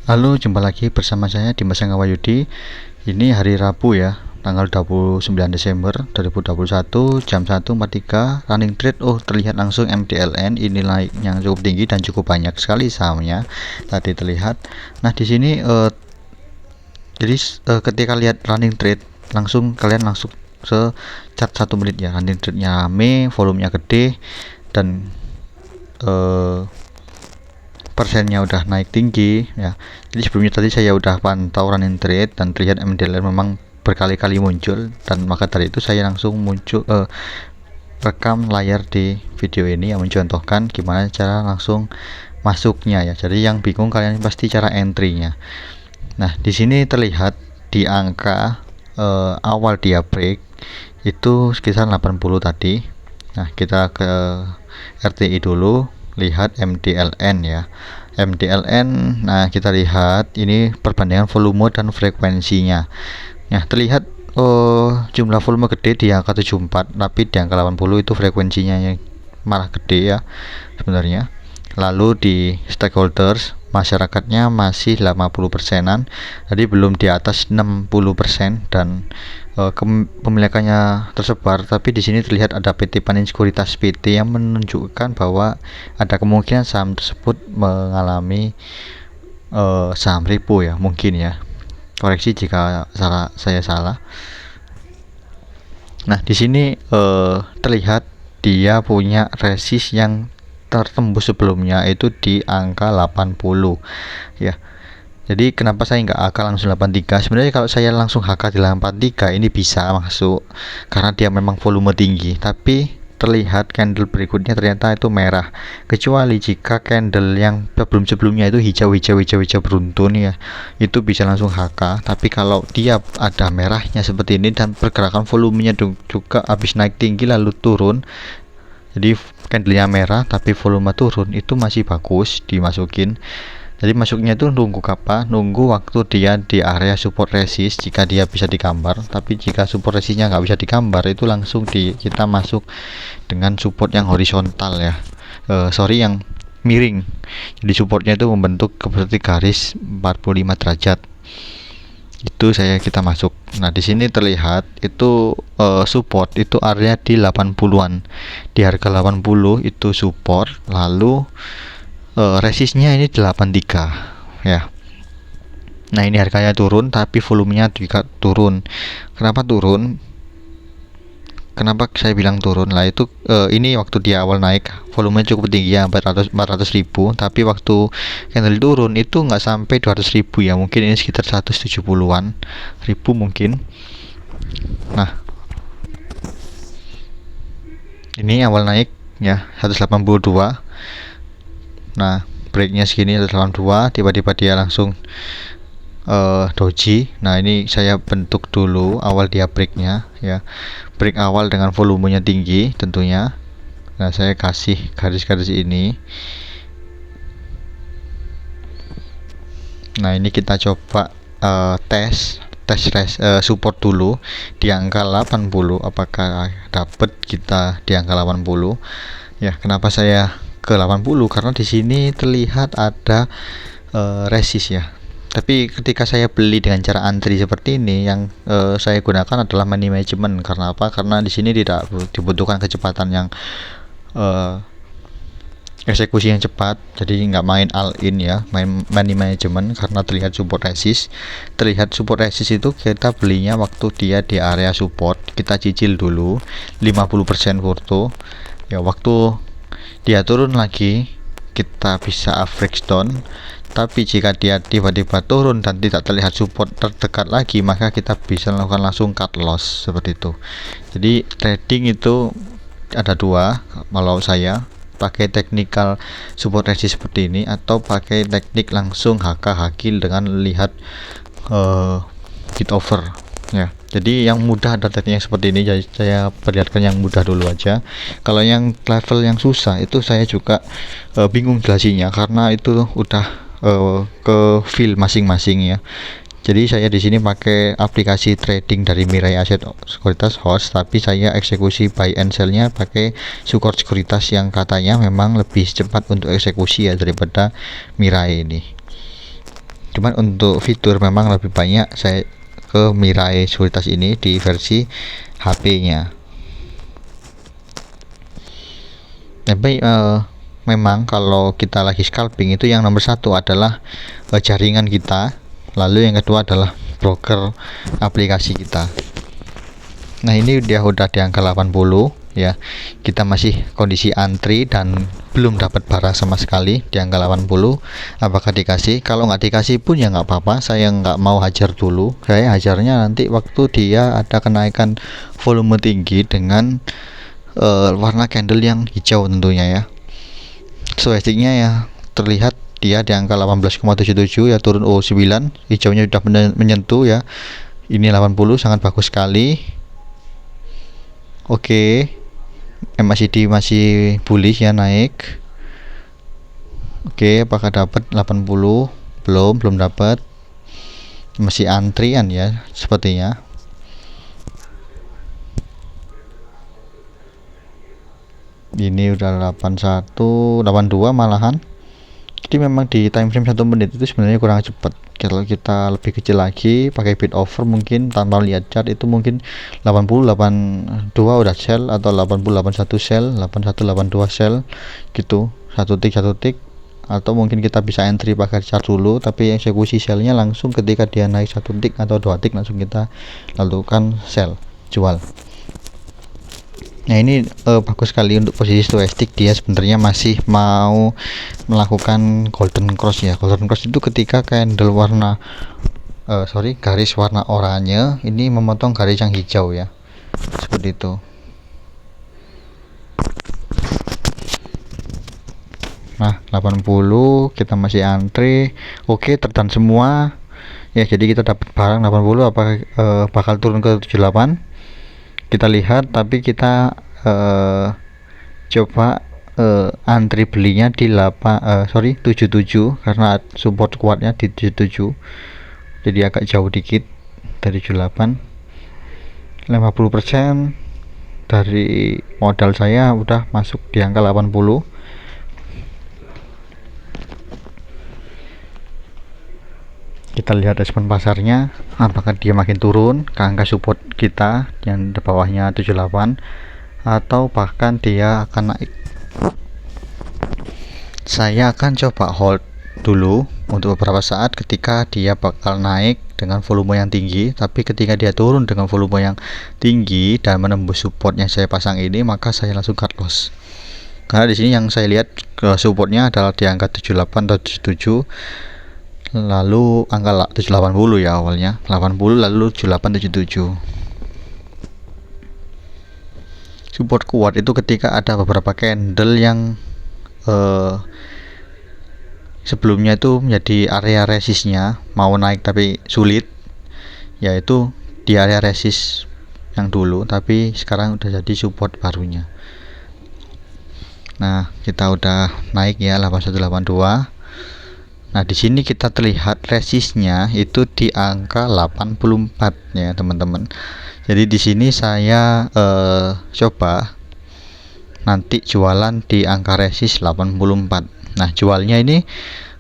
Halo, jumpa lagi bersama saya Dimas Angawayudi. Ini hari Rabu ya, tanggal 29 Desember 2021 jam 1.43 running trade. Terlihat langsung MDLN ini naiknya cukup tinggi dan cukup banyak sekali sahamnya tadi terlihat. Nah, di sini ketika lihat running trade kalian langsung chart 1 menit ya. Running trade-nya rame, volumenya gede dan persennya udah naik tinggi ya. Jadi sebelumnya tadi saya udah pantau running trade dan terlihat MDLN memang berkali-kali muncul, dan maka dari itu saya langsung rekam layar di video ini yang mencontohkan gimana cara langsung masuknya ya. Jadi yang bingung kalian pasti cara entry-nya. Nah, di sini terlihat di angka awal dia break itu sekitar 80 tadi. Nah, kita ke RTI dulu, lihat MDLN ya. MDLN, nah kita lihat ini perbandingan volume dan frekuensinya. Nah, terlihat jumlah volume gede di angka 74, tapi di angka 80 itu frekuensinya yang malah gede ya sebenarnya. Lalu di stakeholders, masyarakatnya masih 50%-an, jadi belum di atas 60%, dan kepemilikannya tersebar. Tapi di sini terlihat ada PT Panin Sekuritas PT yang menunjukkan bahwa ada kemungkinan saham tersebut mengalami saham repo ya, mungkin ya. Koreksi jika saya salah. Nah, di sini terlihat dia punya resist yang tertembus sebelumnya itu di angka 80 ya. Jadi kenapa saya nggak HK langsung 83? Sebenarnya kalau saya langsung HK di 83 ini bisa masuk karena dia memang volume tinggi, tapi terlihat candle berikutnya ternyata itu merah, kecuali jika candle yang sebelumnya itu hijau beruntun ya, itu bisa langsung HK. Tapi kalau dia ada merahnya seperti ini dan pergerakan volumenya juga habis naik tinggi lalu turun, jadi candlenya merah tapi volume turun, itu masih bagus dimasukin. Jadi masuknya itu nunggu waktu dia di area support resist jika dia bisa digambar. Tapi jika support resistnya nggak bisa digambar, itu langsung kita masuk dengan support yang horizontal ya, yang miring. Jadi supportnya itu membentuk seperti garis 45 derajat. Itu kita masuk. Nah, di sini terlihat itu support itu area di 80-an. Di harga 80 itu support, lalu resistnya ini 83 ya. Nah, ini harganya turun tapi volumenya juga turun. Kenapa turun? Kenapa saya bilang turun? Lah itu ini waktu dia awal naik volumenya cukup tinggi ya, 400 ribu, tapi waktu candle turun itu nggak sampai 200 ribu ya, mungkin ini sekitar 170-an ribu mungkin. Nah, ini awal naik ya 182. Nah, breaknya segini 182, tiba-tiba dia langsung doji. Nah, ini saya bentuk dulu awal dia breaknya ya, break awal dengan volumenya tinggi tentunya. Nah, saya kasih garis-garis ini. Nah, ini kita coba tes support dulu di angka 80, apakah dapat kita di angka 80 ya. Kenapa saya ke 80? Karena di sini terlihat ada resist ya. Tapi ketika saya beli dengan cara antri seperti ini, yang saya gunakan adalah money management. Karena apa? Karena di sini tidak dibutuhkan kecepatan yang eksekusi yang cepat, jadi nggak main all in ya, main money management. Karena terlihat support resist itu kita belinya waktu dia di area support, kita cicil dulu 50% foto ya. Waktu dia turun lagi kita bisa average down, tapi jika dia tiba-tiba turun dan tidak terlihat support terdekat lagi, maka kita bisa melakukan langsung cut loss seperti itu. Jadi trading itu ada dua, kalau saya pakai technical support resist seperti ini, atau pakai teknik langsung hakil dengan lihat bid over ya. Jadi yang mudah ada teknik yang seperti ini, jadi saya perlihatkan yang mudah dulu aja. Kalau yang level yang susah itu saya juga bingung jelasinnya, karena itu udah ke feel masing-masing ya. Jadi saya di sini pakai aplikasi trading dari Mirai Asset Sekuritas Host, tapi saya eksekusi buy and sell-nya pakai Sukor Sekuritas yang katanya memang lebih cepat untuk eksekusi ya daripada Mirai ini. Cuman untuk fitur memang lebih banyak saya ke Mirai Securitas ini di versi HP-nya. Tapi memang kalau kita lagi scalping itu yang nomor satu adalah jaringan kita, lalu yang kedua adalah broker aplikasi kita. Nah ini dia udah di angka 80 ya, kita masih kondisi antri dan belum dapat barang sama sekali di angka 80. Apakah dikasih? Kalau nggak dikasih pun ya nggak apa-apa, saya nggak mau hajar dulu, saya hajarnya nanti waktu dia ada kenaikan volume tinggi dengan warna candle yang hijau tentunya ya. Swastiknya ya terlihat dia di angka 18,77 ya, turun 9, hijaunya sudah menyentuh ya. Ini 80 sangat bagus sekali. Oke, MACD masih bullish ya, naik. Oke, apakah dapat 80? Belum dapat. Masih antrian ya sepertinya. Ini udah 81, 82 malahan. Jadi memang di time frame 1 menit itu sebenarnya kurang cepat. Kalau kita lebih kecil lagi pakai bid offer mungkin tanpa lihat chart itu mungkin 80, 82 udah sell, atau 80, 81 sell, 81, 82 sell gitu, satu tik, atau mungkin kita bisa entry pakai chart dulu, tapi eksekusi sellnya langsung ketika dia naik 1 tik atau 2 tik langsung kita lakukan sell, jual. Nah ini bagus sekali untuk posisi stochastic, dia sebenarnya masih mau melakukan golden cross ya. Golden cross itu ketika candle warna garis warna oranye ini memotong garis yang hijau ya, seperti itu. Nah 80 kita masih antri. Oke, tertahan semua ya, jadi kita dapat barang 80. Apakah bakal turun ke 78? Kita lihat, tapi kita coba antri belinya di 77 karena support kuatnya di 77, jadi agak jauh dikit dari 78. 50% dari modal saya udah masuk di angka 80. Kita lihat respon pasarnya, apakah dia makin turun ke angka support kita yang di bawahnya 78 atau bahkan dia akan naik. Saya akan coba hold dulu untuk beberapa saat ketika dia bakal naik dengan volume yang tinggi, tapi ketika dia turun dengan volume yang tinggi dan menembus support yang saya pasang ini, maka saya langsung cut loss. Karena di sini yang saya lihat supportnya adalah di angka 78 atau 77, lalu angka 780 ya awalnya 80, lalu 7877. Support kuat itu ketika ada beberapa candle yang sebelumnya itu menjadi area resistnya, mau naik tapi sulit, yaitu di area resist yang dulu, tapi sekarang udah jadi support barunya. Nah kita udah naik ya 8182. Nah di sini kita terlihat resistnya itu di angka 84 ya teman-teman. Jadi di sini saya coba nanti jualan di angka resist 84. Nah jualnya ini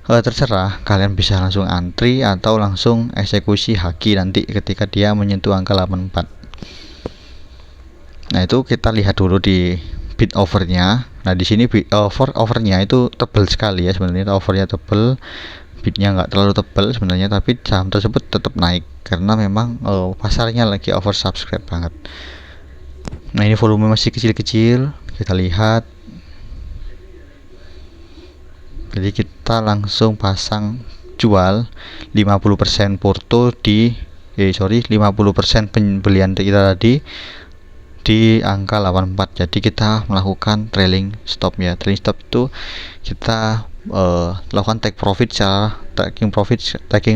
terserah, kalian bisa langsung antri atau langsung eksekusi haki nanti ketika dia menyentuh angka 84. Nah itu kita lihat dulu di bid overnya. Nah di sini bid overnya itu tebal sekali ya, sebenarnya overnya tebal, bidnya nggak terlalu tebal sebenarnya, tapi saham tersebut tetap naik karena memang pasarnya lagi oversubscribe banget. Nah ini volume masih kecil-kecil, kita lihat. Jadi kita langsung pasang jual 50% porto di 50% pembelian kita tadi di angka 84. Jadi kita melakukan trailing stop ya. Trailing stop itu kita lakukan taking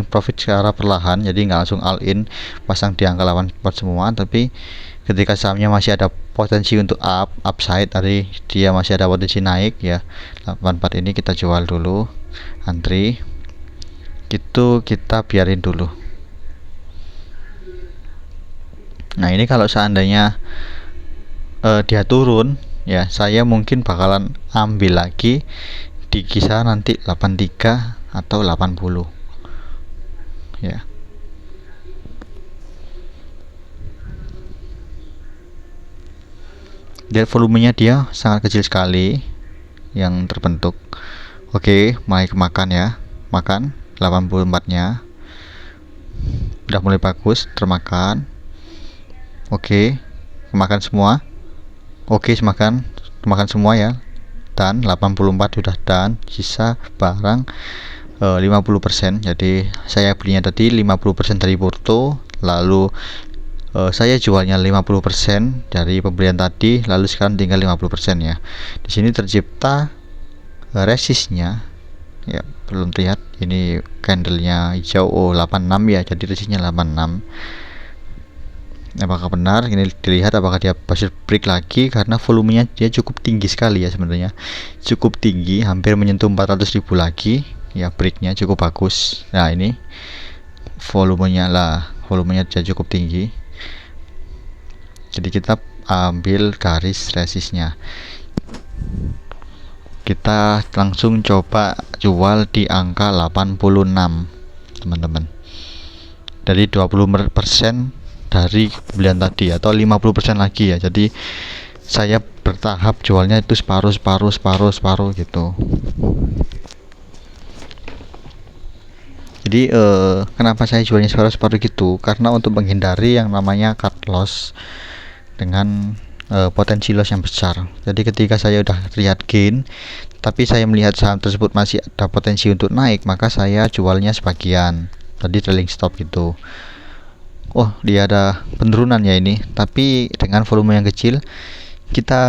profit secara perlahan, jadi nggak langsung all in pasang di angka 84 semua, tapi ketika sahamnya masih ada potensi untuk upside, tadi dia masih ada potensi naik ya 84 ini kita jual dulu, antri gitu, kita biarin dulu. Nah ini kalau seandainya dia turun ya, saya mungkin bakalan ambil lagi di kisaran nanti 83 atau 80. ya. Lihat volumenya, dia sangat kecil sekali yang terbentuk. Oke, mulai kemakan ya. Makan 84 nya udah mulai bagus, termakan. Oke, kemakan semua. Oke, semakan semua ya. Dan 84 sudah dan sisa barang 50%. Jadi saya belinya tadi 50% dari Porto, lalu saya jualnya 50% dari pembelian tadi, lalu sekarang tinggal 50% ya. Di sini tercipta resistnya ya, belum terlihat ini candlenya hijau. 86 ya, jadi resistnya 86. Apakah benar ini dilihat, apakah dia pasir break lagi, karena volumenya dia cukup tinggi sekali ya, sebenarnya cukup tinggi, hampir menyentuh 400.000 lagi ya. Breaknya cukup bagus. Nah ini volumenya dia cukup tinggi, jadi kita ambil garis resistnya. Kita langsung coba jual di angka 86 teman-teman, dari 20% dari pembelian tadi, atau 50% lagi ya. Jadi saya bertahap jualnya itu separuh gitu. Jadi kenapa saya jualnya separuh gitu, karena untuk menghindari yang namanya cut loss dengan potensi loss yang besar. Jadi ketika saya udah lihat gain tapi saya melihat saham tersebut masih ada potensi untuk naik, maka saya jualnya sebagian, tadi trailing stop gitu. Oh, dia ada penurunan ya ini, tapi dengan volume yang kecil. Kita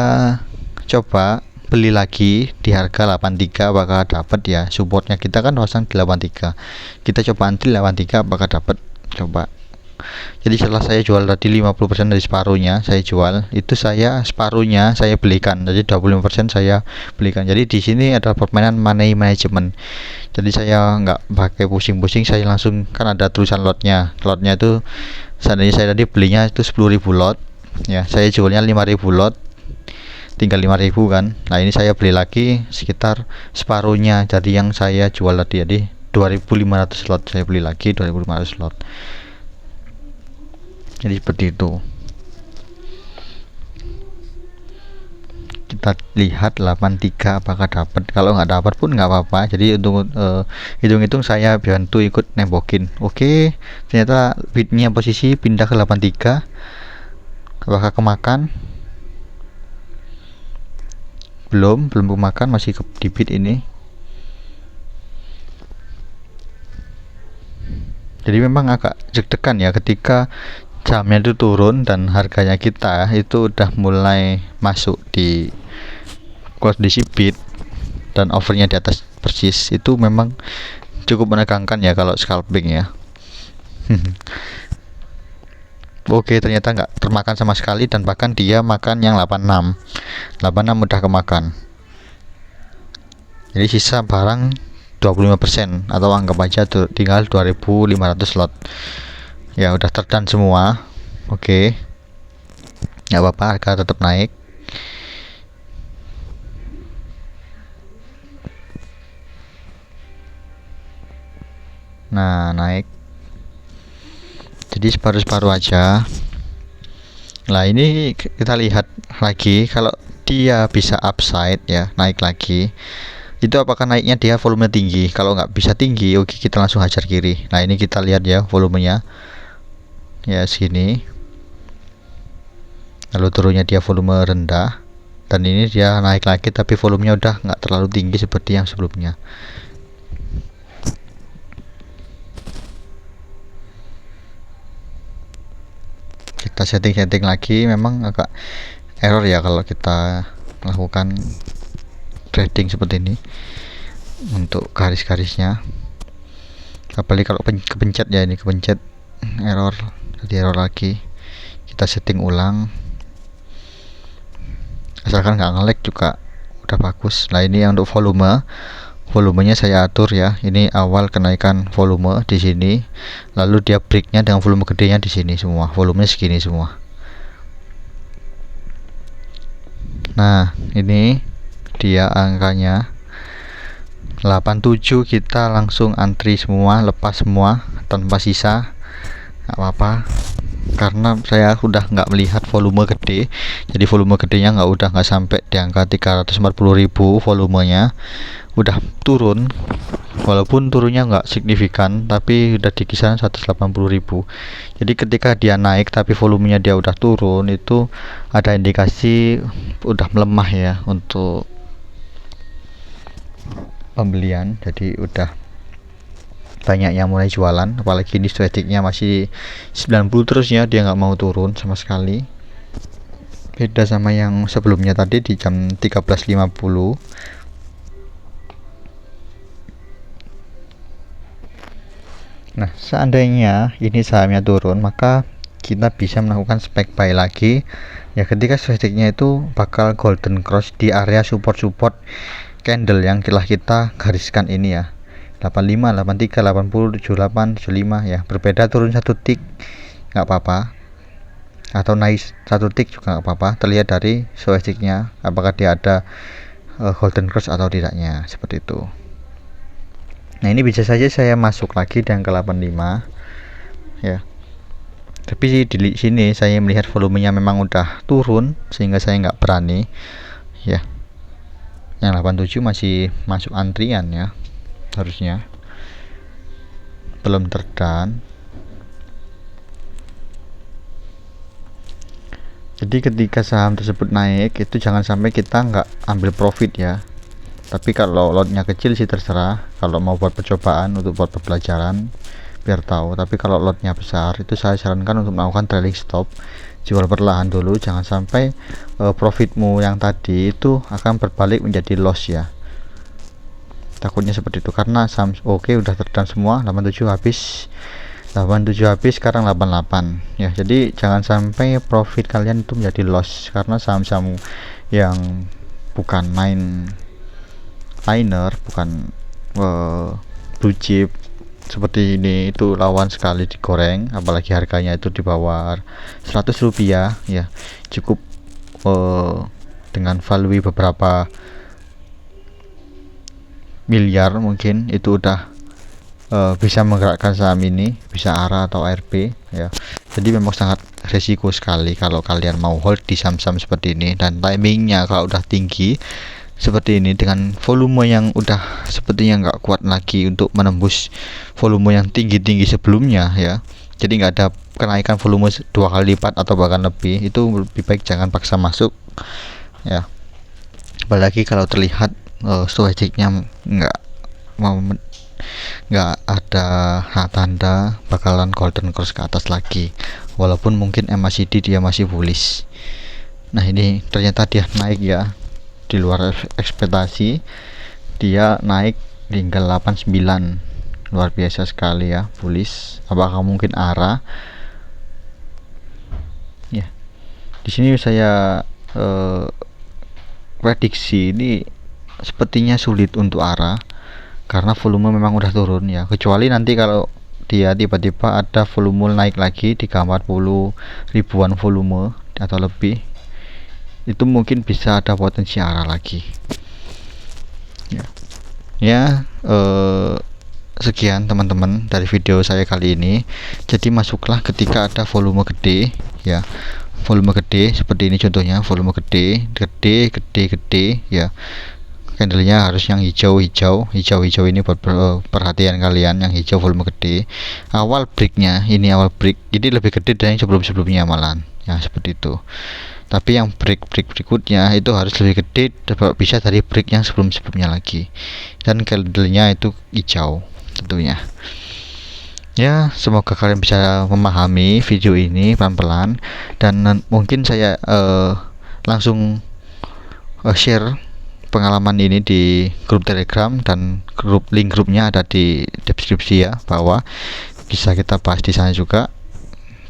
coba beli lagi di harga 83, apakah dapat ya. Supportnya kita kan pasang di 83, kita coba anti 83 apakah dapat, coba. Jadi setelah saya jual tadi 50% dari separuhnya saya jual, itu saya separuhnya saya belikan, jadi 25% saya belikan. Jadi di sini ada permainan money management. Jadi saya nggak pakai pusing-pusing, saya langsung, kan ada tulisan lotnya itu, seandainya saya tadi belinya itu 10.000 lot ya, saya jualnya 5.000 lot, tinggal 5.000 kan. Nah ini saya beli lagi sekitar separuhnya dari yang saya jual tadi, jadi 2.500 lot saya beli lagi, 2.500 lot. Jadi seperti itu. Kita lihat 83 apakah dapat. Kalau nggak dapat pun nggak apa-apa. Jadi untuk hitung-hitung saya bantu ikut nembokin. Oke, ternyata bidnya posisi pindah ke 83. Apakah kemakan? Belum kemakan, masih di bid ini. Jadi memang agak deg-degan ya ketika jamnya itu turun dan harganya kita itu udah mulai masuk di kondisi bid dan overnya di atas persis. Itu memang cukup menegangkan ya kalau scalping ya. Oke, ternyata nggak termakan sama sekali, dan bahkan dia makan yang 86 udah kemakan. Jadi sisa barang 25%, atau anggap aja tinggal 2.500 lot ya, udah terdan semua. Oke, nggak apa-apa, harga tetap naik. Nah, naik, jadi separuh-separuh aja. Nah ini kita lihat lagi, kalau dia bisa upside ya, naik lagi, itu apakah naiknya dia volume tinggi. Kalau nggak bisa tinggi, oke, kita langsung hajar kiri. Nah ini kita lihat ya volumenya ya sini, lalu turunnya dia volume rendah, dan ini dia naik lagi tapi volumenya udah nggak terlalu tinggi seperti yang sebelumnya. Kita setting lagi. Memang agak error ya kalau kita melakukan trading seperti ini untuk garis-garisnya, apalagi kalau kepencet ya, ini kepencet error, jadi error lagi. Kita setting ulang, asalkan nggak nge-lag juga udah bagus. Nah ini untuk volumenya saya atur ya, ini awal kenaikan volume di sini, lalu dia breaknya dengan volume gedenya di sini semua, volumenya segini semua. Nah ini dia angkanya 87, kita langsung antri semua, lepas semua tanpa sisa nggak apa-apa, karena saya udah nggak melihat volume gede. Jadi volume gedenya nggak sampai di angka 340.000, volumenya udah turun, walaupun turunnya nggak signifikan tapi udah di kisaran 180.000. Jadi ketika dia naik tapi volumenya dia udah turun, itu ada indikasi udah melemah ya untuk pembelian. Jadi udah banyak yang mulai jualan, apalagi ini strategiknya masih 90 terus ya, dia nggak mau turun sama sekali. Beda sama yang sebelumnya tadi di jam 13.50. Nah, seandainya ini sahamnya turun, maka kita bisa melakukan spek buy lagi ya, ketika strategiknya itu bakal golden cross di area support candle yang telah kita gariskan ini ya, 85, 83, 80, 78, 75 ya. Berbeda turun satu tik nggak apa-apa, atau naik satu tik juga nggak apa-apa, terlihat dari strategiknya apakah dia ada golden cross atau tidaknya, seperti itu. Nah, ini bisa saja saya masuk lagi di angka 85 ya, tapi di sini saya melihat volumenya memang udah turun sehingga saya nggak berani ya. Yang 87 masih masuk antrian ya, harusnya belum terdan. Jadi ketika saham tersebut naik itu jangan sampai kita nggak ambil profit ya. Tapi kalau lotnya kecil sih terserah, kalau mau buat percobaan untuk buat pembelajaran biar tahu. Tapi kalau lotnya besar itu saya sarankan untuk melakukan trailing stop, jual perlahan dulu, jangan sampai profitmu yang tadi itu akan berbalik menjadi loss ya. Takutnya seperti itu, karena saham oke udah terdan semua, 87 habis, 87 habis, sekarang 88 ya. Jadi jangan sampai profit kalian itu menjadi loss, karena saham-saham yang bukan liner, bukan blue chip seperti ini itu lawan sekali digoreng, apalagi harganya itu di bawah 100 rupiah ya, cukup dengan value beberapa miliar mungkin itu udah bisa menggerakkan saham ini, bisa ARA atau ARB ya. Jadi memang sangat resiko sekali kalau kalian mau hold di saham-saham seperti ini, dan timingnya kalau udah tinggi seperti ini dengan volume yang udah sepertinya nggak kuat lagi untuk menembus volume yang tinggi-tinggi sebelumnya ya. Jadi nggak ada kenaikan volume 2 kali lipat atau bahkan lebih, itu lebih baik jangan paksa masuk ya. Apalagi kalau terlihat strategiknya nggak ada tanda bakalan golden cross ke atas lagi, walaupun mungkin MACD dia masih bullish. Nah, ini ternyata dia naik ya, di luar ekspektasi, dia naik hingga 89, luar biasa sekali ya, bullish. Apakah mungkin ARA ya? Di sini saya prediksi ini sepertinya sulit untuk ARA karena volume memang udah turun ya, kecuali nanti kalau dia tiba-tiba ada volume naik lagi di 40 ribuan volume atau lebih, itu mungkin bisa ada potensi ARA lagi ya. Sekian teman-teman dari video saya kali ini. Jadi masuklah ketika ada volume gede ya, volume gede seperti ini contohnya, volume gede ya, candlenya harus yang hijau ini buat perhatian kalian, yang hijau volume gede. Awal breaknya ini, awal break jadi lebih gede dari yang sebelumnya malahan ya, seperti itu. Tapi yang break berikutnya itu harus lebih gede, bisa dari break yang sebelumnya lagi, dan candlenya itu hijau tentunya ya. Semoga kalian bisa memahami video ini pelan-pelan, dan mungkin saya langsung share pengalaman ini di grup Telegram, dan link grupnya ada di deskripsi ya bawah, bisa kita bahas di sana juga.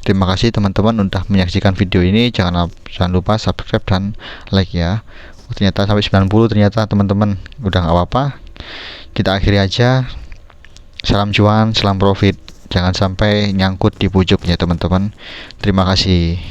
Terima kasih teman-teman udah menyaksikan video ini. Jangan lupa subscribe dan like ya. Ternyata sampai 90 ternyata teman-teman, udah nggak apa-apa, kita akhiri aja. Salam cuan, salam profit, jangan sampai nyangkut di pucuk ya teman-teman. Terima kasih.